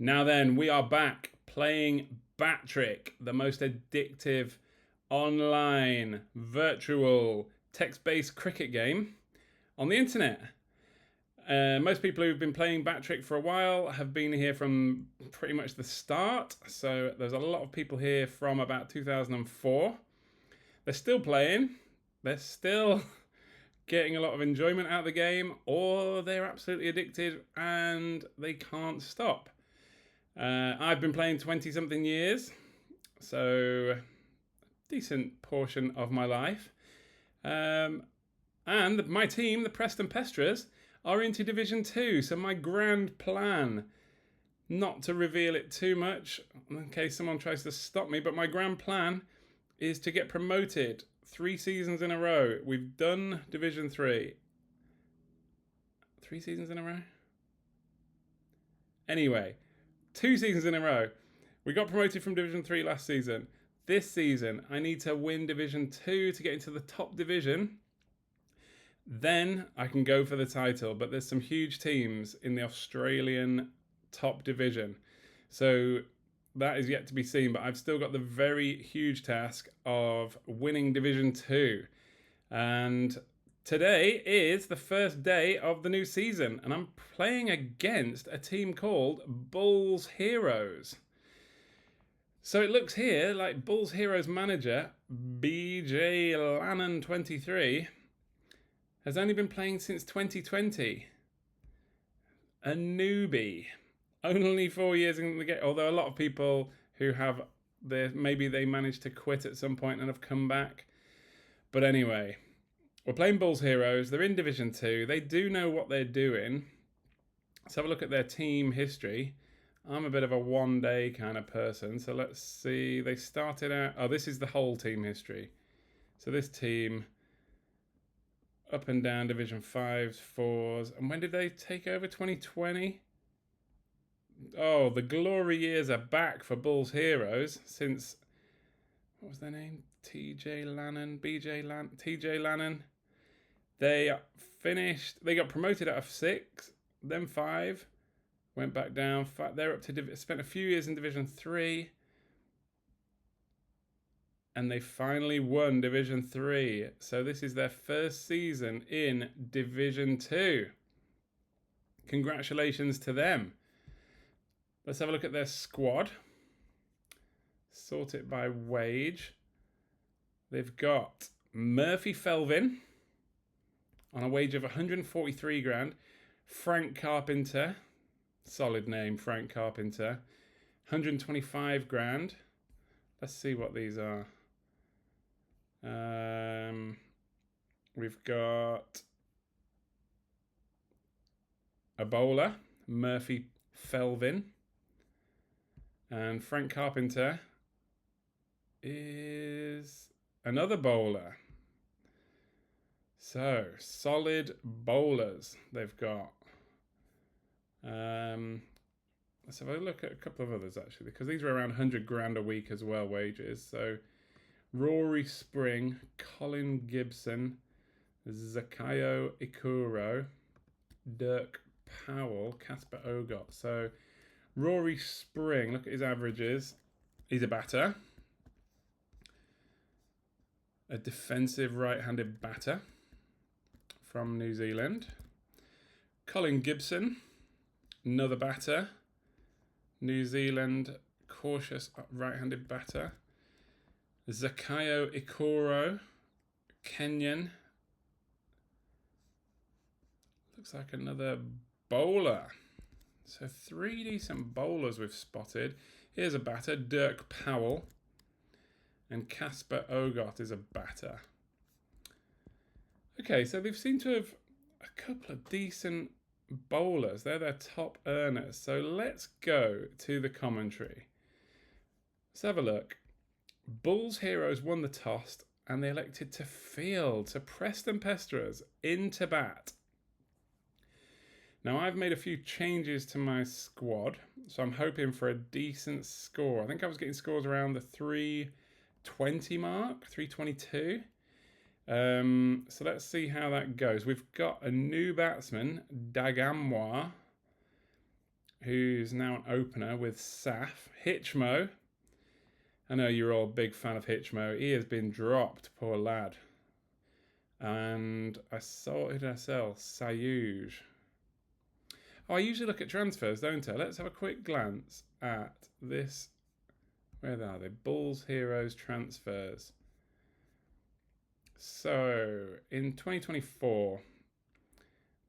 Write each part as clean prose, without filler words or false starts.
Now then, we are back playing Battrick, the most addictive online virtual text-based cricket game on the internet. Most people who've been playing Battrick for a while have been here from pretty much the start. So there's a lot of people here from about 2004. They're still playing. They're still getting a lot of enjoyment out of the game, or they're absolutely addicted and they can't stop. I've been playing 20-something years, so a decent portion of my life. And my team, the Preston Pesterers, are into Division 2. So my grand plan, not to reveal it too much in case someone tries to stop me, but my grand plan is to get promoted 3 seasons in a row. We've done Division 3. 3 seasons in a row? Anyway, 2 seasons in a row. We got promoted from Division 3 last season. This season, I need to win Division 2 to get into the top division. Then I can go for the title. But there's some huge teams in the Australian top division. So that is yet to be seen. But I've still got the very huge task of winning Division 2. And today is the first day of the new season, and I'm playing against a team called Bulls Heroes. So it looks here like Bulls Heroes manager BJ Lannan 23 has only been playing since 2020. A newbie. Only 4 years in the game, although a lot of people who have maybe they managed to quit at some point and have come back. But anyway, we're playing Bulls Heroes. They're in Division 2. They do know what they're doing. Let's have a look at their team history. I'm a bit of a one-day kind of person. So let's see. They started out... Oh, this is the whole team history. So this team, up and down Division 5s, 4s. And when did they take over? 2020? Oh, the glory years are back for Bulls Heroes since... What was their name? TJ Lannan, TJ Lannan. They finished, they got promoted out of 6, then 5, went back down. They're up to, spent a few years in Division 3, and they finally won Division 3. So this is their first season in Division 2. Congratulations to them. Let's have a look at their squad. Sort it by wage. They've got Murphy Felvin on a wage of 143 grand. Frank Carpenter, solid name, Frank Carpenter, 125 grand. Let's see what these are. We've got a bowler, Murphy Felvin, and Frank Carpenter is another bowler. So, solid bowlers they've got. Let's have a look at a couple of others actually, because these are around 100 grand a week as well, wages. So, Rory Spring, Colin Gibson, Zakayo Ikuro, Dirk Powell, Casper Ogot. So, Rory Spring, look at his averages. He's a batter. A defensive right-handed batter from New Zealand. Colin Gibson, another batter. New Zealand, cautious right-handed batter. Zakayo Ikoro, Kenyan. Looks like another bowler. So 3 decent bowlers we've spotted. Here's a batter, Dirk Powell. And Casper Ogot is a batter. Okay, so they've seemed to have a couple of decent bowlers. They're their top earners. So let's go to the commentary. Let's have a look. Bulls Heroes won the toss and they elected to field. So Preston Pesterers into bat. Now I've made a few changes to my squad. So I'm hoping for a decent score. I think I was getting scores around the 320 mark, 322. So let's see how that goes. We've got a new batsman, Dagamwa, who's now an opener with Saf. Hitchmo. I know you're all a big fan of Hitchmo. He has been dropped, poor lad. And I sorted ourselves. Sayuj. Oh, I usually look at transfers, don't I? Let's have a quick glance at this. Where are they? Bulls Heroes transfers. So, in 2024,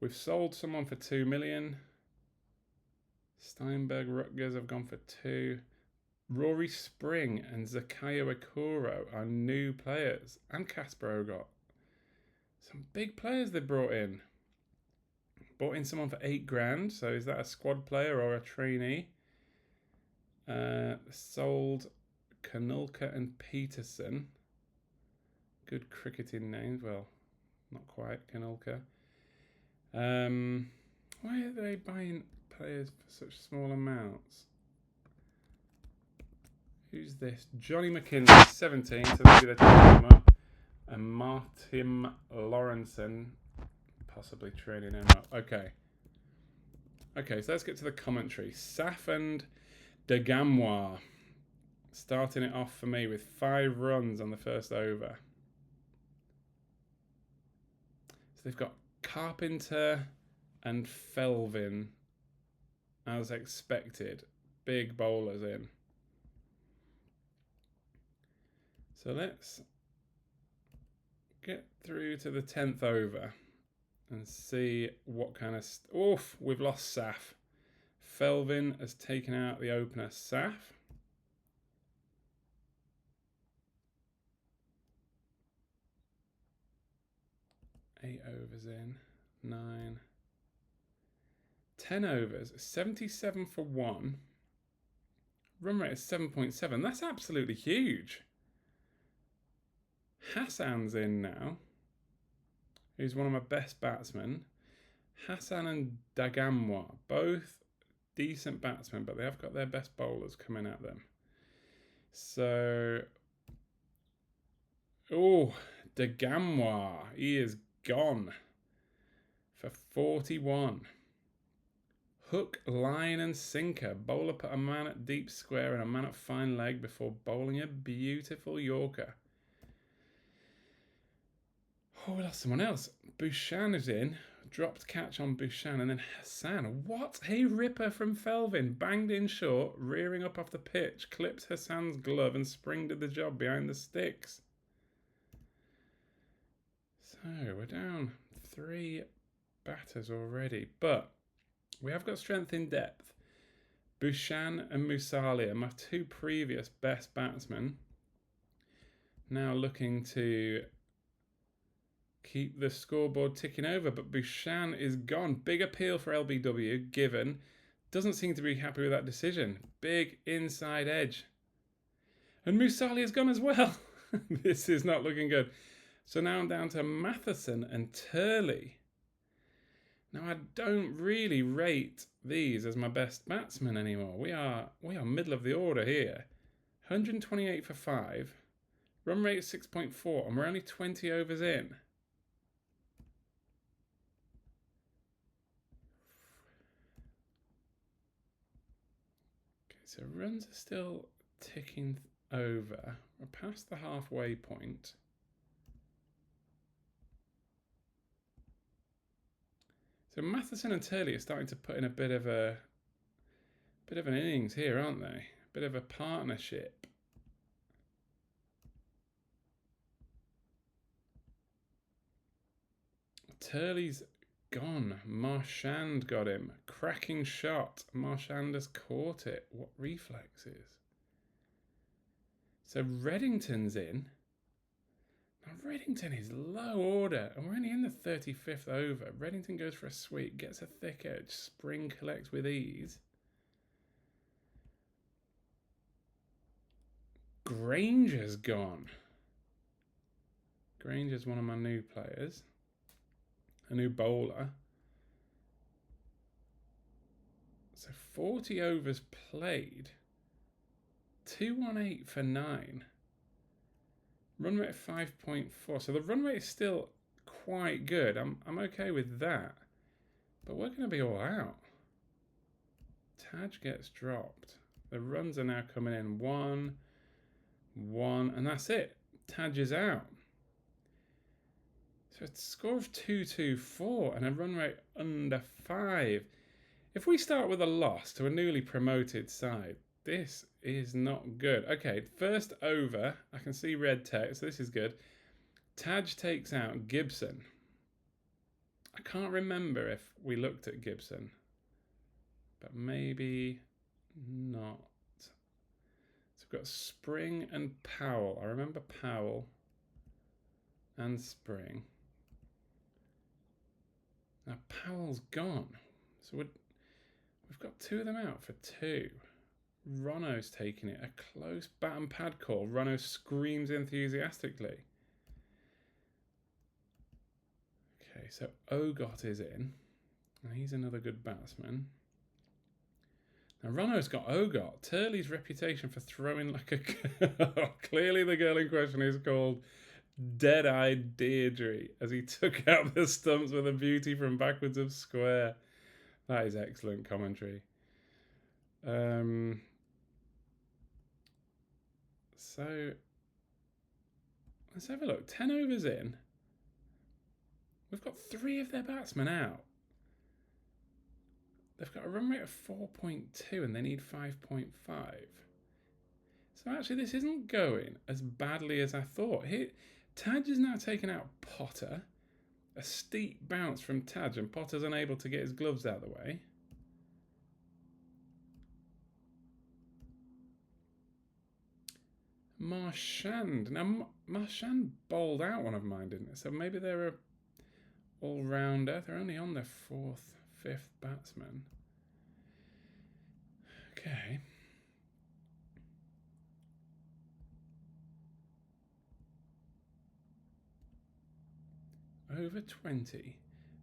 we've sold someone for 2 million. Steinberg Rutgers have gone for 2. Rory Spring and Zakayo Okoro are new players. And Casper Ogot. Some big players they brought in. Bought in someone for 8 grand. So is that a squad player or a trainee? Sold Kanulka and Peterson. Good cricketing names. Well, not quite Kanulka. Why are they buying players for such small amounts? Who's this? Johnny McKinley, 17. So maybe they're training him up. And Martin Lawrenson, possibly training him up. Okay. Okay, so let's get to the commentary. Saf and Dagamwa starting it off for me with 5 runs on the first over. So they've got Carpenter and Felvin as expected. Big bowlers in. So let's get through to the 10th over and see what kind of... Oof, we've lost Saf. Felvin has taken out the opener Saf. Eight overs in. 9. 10 overs. 77 for 1. Run rate is 7.7. That's absolutely huge. Hassan's in now. Who's one of my best batsmen. Hassan and Dagamwa. Both decent batsmen, but they have got their best bowlers coming at them. So... Oh, Dagamwa. He is gone for 41. Hook, line and sinker. Bowler put a man at deep square and a man at fine leg before bowling a beautiful Yorker. Oh, we lost someone else. Bushan is in. Dropped catch on Bushan and then Hassan. What a ripper from Felvin. Banged in short, rearing up off the pitch. Clipped Hassan's glove and Spring did the job behind the sticks. So we're down 3 batters already. But we have got strength in depth. Bushan and Musalia, my 2 previous best batsmen. Now looking to keep the scoreboard ticking over, but Bushan is gone. Big appeal for LBW, given. Doesn't seem to be happy with that decision. Big inside edge. And Musalia is gone as well. This is not looking good. So now I'm down to Matheson and Turley. Now I don't really rate these as my best batsmen anymore. We are middle of the order here. 128 for 5. Run rate 6.4 and we're only 20 overs in. So runs are still ticking over. We're past the halfway point. So Matheson and Turley are starting to put in a bit of an innings here, aren't they? A bit of a partnership. Turley's gone. Marchand got him. Cracking shot. Marchand has caught it. What reflexes? So Reddington's in. Now Reddington is low order and we're only in the 35th over. Reddington goes for a sweep, gets a thick edge. Spring collects with ease. Granger's gone. Granger's one of my new players. A new bowler. So 40 overs played. 218 for 9. Run rate of 5.4. So the run rate is still quite good. I'm okay with that. But we're going to be all out. Taj gets dropped. The runs are now coming in. 1, 1, and that's it. Taj is out. So it's a score of 2-2-4 and a run rate under 5. If we start with a loss to a newly promoted side, this is not good. Okay, first over. I can see red text, so this is good. Taj takes out Gibson. I can't remember if we looked at Gibson, but maybe not. So we've got Spring and Powell. I remember Powell and Spring. Now Powell's gone, so we've got 2 of them out for 2. Ronno's taking it. A close bat and pad call. Ronno screams enthusiastically. Okay, so Ogot is in. Now he's another good batsman. Now Ronno's got Ogot. Turley's reputation for throwing like a... Clearly the girl in question is called Dead-Eyed Deirdre, as he took out the stumps with a beauty from backwards of square. That is excellent commentary. So let's have a look. 10 overs in. We've got 3 of their batsmen out. They've got a run rate of 4.2 and they need 5.5. So actually this isn't going as badly as I thought. Here, Taj has now taken out Potter. A steep bounce from Taj and Potter's unable to get his gloves out of the way. Marchand. Now, Marchand bowled out one of mine, didn't it? So maybe they're a all-rounder. They're only on their 4th, 5th batsman. Okay. Over 20.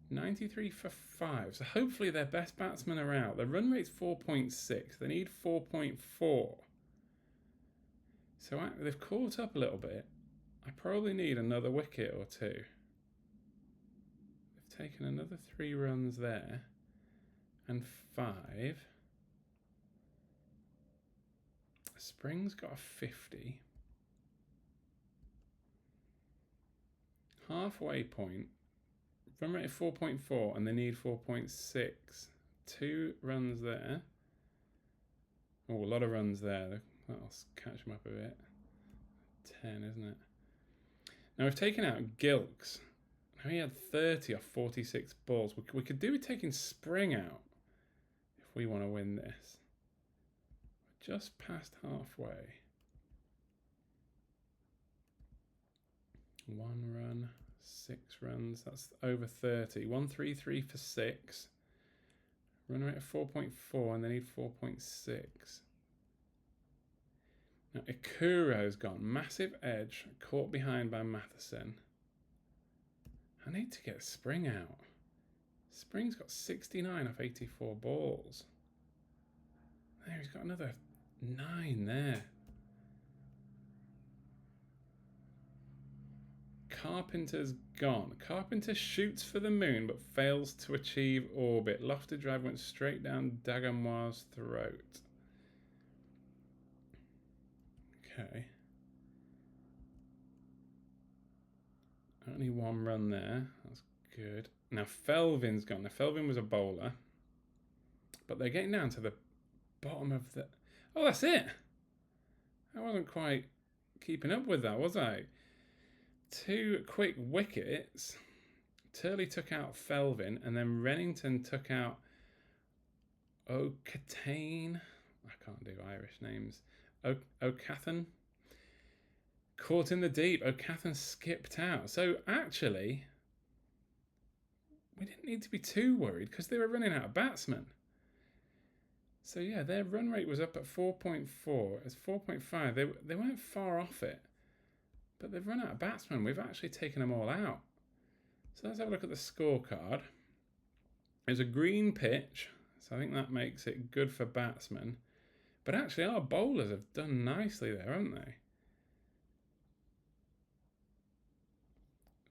93 for 5. So hopefully their best batsmen are out. Their run rate's 4.6. They need 4.4. So they've caught up a little bit. I probably need another wicket or 2. They've taken another 3 runs there. And 5. Spring's got a 50. Halfway point. Run rate of 4.4 and they need 4.6. 2 runs there. Oh, a lot of runs there. That'll catch them up a bit. 10, isn't it? Now we've taken out Gilks. Now he had 30 off 46 balls. We could do with taking Spring out if we want to win this. We're just past halfway. 1 run, 6 runs. That's over 30. 133 for 6. Run rate of 4.4 and they need 4.6. Now Ikuro's gone. Massive edge. Caught behind by Matheson. I need to get Spring out. Spring's got 69 off 84 balls. There, he's got another 9 there. Carpenter's gone. Carpenter shoots for the moon but fails to achieve orbit. Lofted drive went straight down Dagamoir's throat. Okay. Only 1 run there. That's good. Now Felvin's gone. Now Felvin was a bowler. But they're getting down to the bottom of the... Oh, that's it! I wasn't quite keeping up with that, was I? 2 quick wickets. Turley took out Felvin and then Rennington took out O'Catane. I can't do Irish names. O'Cathan. Caught in the deep. O'Cathan skipped out. So actually, we didn't need to be too worried because they were running out of batsmen. So yeah, their run rate was up at 4.4. It's 4.5. They weren't far off it. But they've run out of batsmen. We've actually taken them all out. So let's have a look at the scorecard. There's a green pitch, so I think that makes it good for batsmen. But actually our bowlers have done nicely there, haven't they?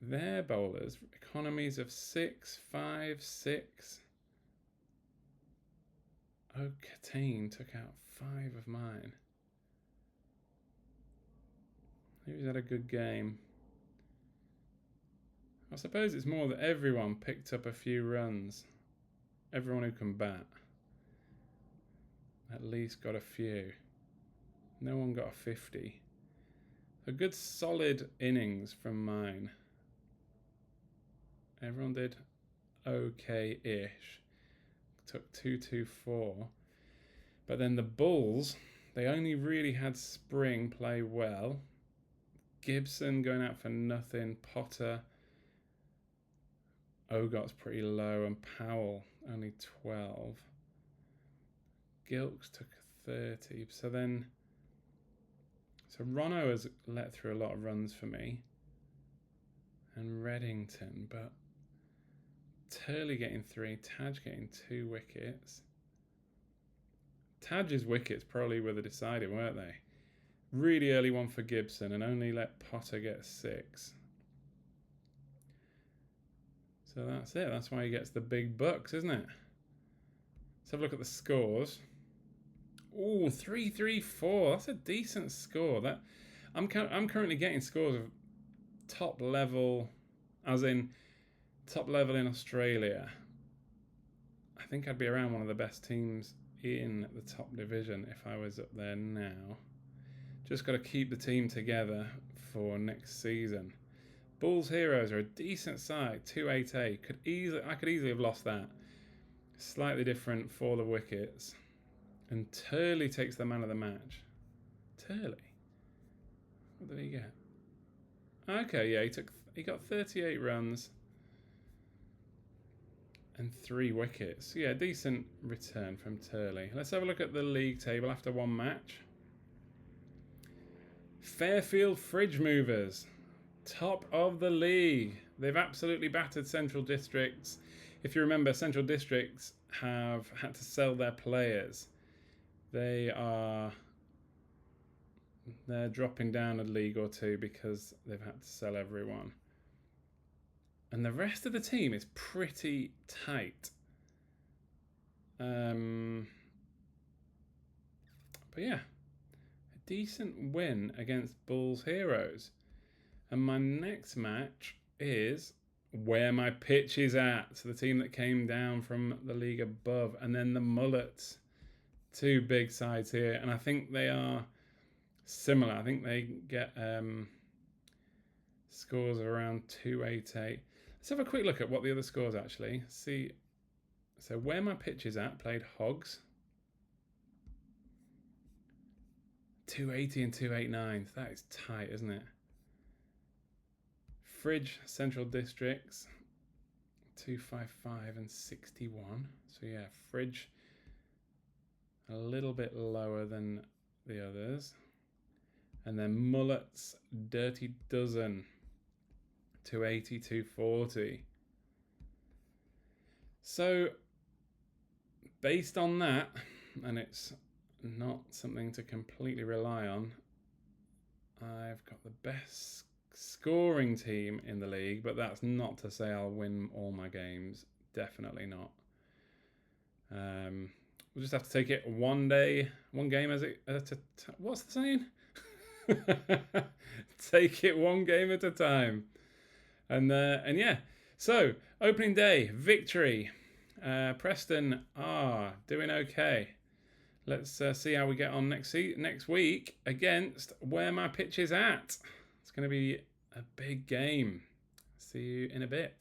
Their bowlers, economies of 6, 5, 6. Catane took out 5 of mine. He's had a good game. I suppose it's more that everyone picked up a few runs. Everyone who can bat at least got a few. No one got a 50. A good solid innings from mine. Everyone did okay-ish. Took 2-2-4. But then the Bulls, they only really had Spring play well. Gibson going out for nothing. Potter. Ogot's pretty low. And Powell only 12. Gilks took 30. So Rono has let through a lot of runs for me. And Reddington. But Turley getting 3. Taj getting 2 wickets. Taj's wickets probably were the decider, weren't they? Really early one for Gibson and only let Potter get 6. So that's it. That's why he gets the big bucks, isn't it? Let's have a look at the scores. Ooh, 3-3-4. That's a decent score. That I'm currently getting scores of top level, as in top level in Australia. I think I'd be around one of the best teams in the top division if I was up there now. Just got to keep the team together for next season. Bulls Heroes are a decent side, 288. I could easily have lost that. Slightly different for the wickets. And Turley takes the man of the match. Turley? What did he get? Okay, yeah, he got 38 runs and 3 wickets. Yeah, decent return from Turley. Let's have a look at the league table after one match. Fairfield Fridge Movers, top of the league. They've absolutely battered Central Districts. If you remember, Central Districts have had to sell their players. They're dropping down a league or two because they've had to sell everyone. And the rest of the team is pretty tight. But yeah, a decent win against Bulls Heroes. And my next match is Where My Pitch Is At. So the team that came down from the league above. And then the Mullets. 2 big sides here. And I think they are similar. I think they get scores of around 288. Let's have a quick look at what the other scores actually. See, so Where My Pitch Is At played Hogs. 280 and 289. That is tight, isn't it? Fridge Central Districts 255 and 61. So yeah, Fridge a little bit lower than the others. And then Mullets Dirty Dozen 280, 240. So based on that, and it's not something to completely rely on, I've got the best scoring team in the league, but that's not to say I'll win all my games. Definitely not. We'll just have to take it one game as it what's the saying? Take it one game at a time. And yeah, so opening day victory. Preston are doing okay. Let's see how we get on next week against Where My Pitch Is At. It's going to be a big game. See you in a bit.